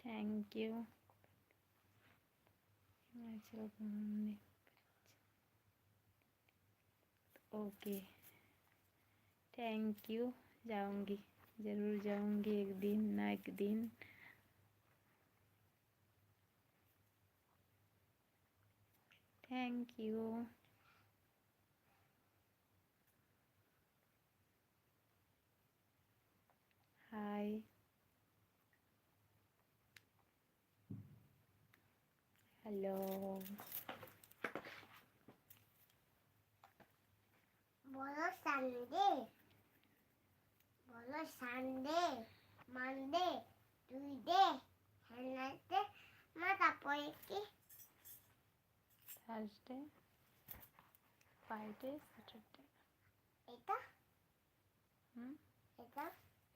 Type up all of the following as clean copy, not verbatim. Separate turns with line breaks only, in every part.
Thank you. Okay, thank you. जाऊंगी, ज़रूर जाऊंगी एक दिन ना एक दिन। Thank you. Hi, hello.
बोलो संडे, बोलो संडे, मंडे, ट्यूसडे, वेडनेसडे, তারপরে কি?
Thursday, Friday, Saturday.
এটা
হুম,
এটা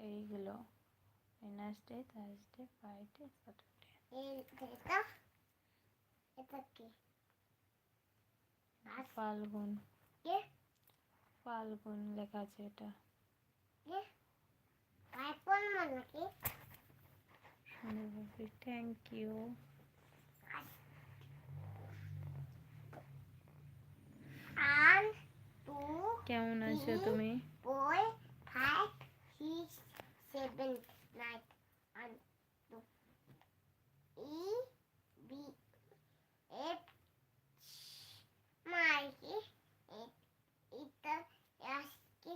এইগুলো ওয়েডনেসডে, থার্সডে, ফ্রাইডে, স্যাটারডে।
এটা এটা কি?
ফাল্গুন,
কে
ফাল্গুন লেখা আছে এটা।
কে পাইপন মানে কি?
Thank you.
আন টু
কেমন আছো তুমি?
4 5 6 7 9 1 2 E B F মাইকি এটা আজকে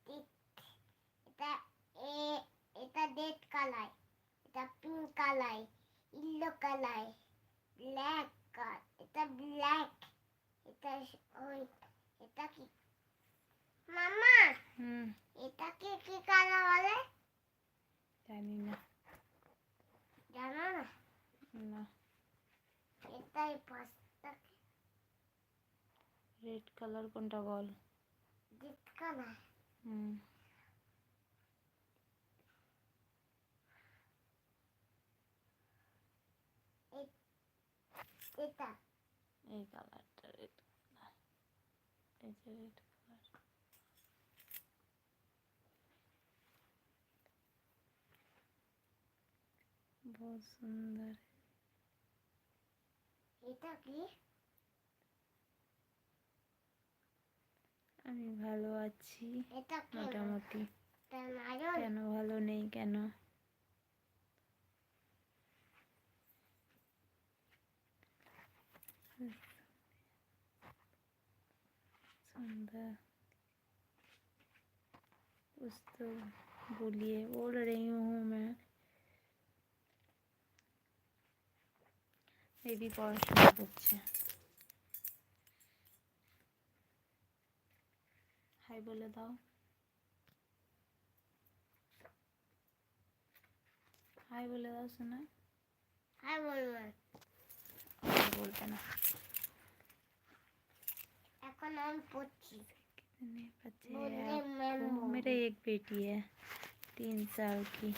এটা এটা রেড কালার, এটা pink colour, yellow colour, black colour, এটা ব্ল্যাক, এটা ওই এটা কি মামা? এটা কি কি কালার বলে?
জানি না।
জানো না?
না।
এটাই পাঁচটা
রেড কালার কোনটা বল?
রেড কালার এটা
এই কালারটা রেড কালার। এই যে রেড কালার। बहुत সুন্দর।
এটা কি?
আমি ভালো আছি
এটা কি?
মোটামুটি।
নারকেল।
কেন ভালো নেই কেন? सुंदर। कुछ तो बोलिए, बोल रही हूँ मैं। বেবি পড়াশোনা করছে। হাই বলে দাও। হাই বলে দাও শোনা।
হাই বলবো।
বলবে না।
এখন আমি পড়ছি।
कितने बच्चे हैं आपको? मेरे एक बेटी है 3 साल की।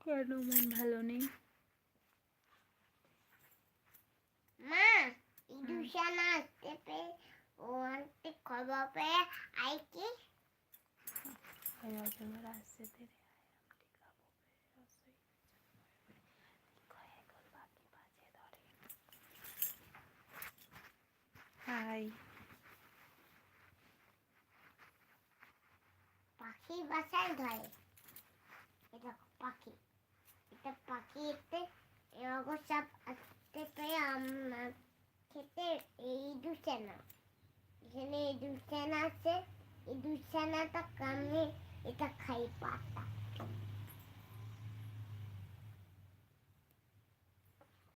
কেন মন ভালো নেই?
মা ইদুশান আসতে পেয়ে ও আনতে খবর পেয়ে আই কি
রাস্তে তেরে হাই।
পাখি বাসায় ধরে। এটা পাখি, এটা পাখি এতে এরকম সব আসতে পেয়ে আমার খেতে এই দুশানা, এখানে এই দুশানা আছে, এই দুশানাটা কামড়ে এটা খাই পাতা।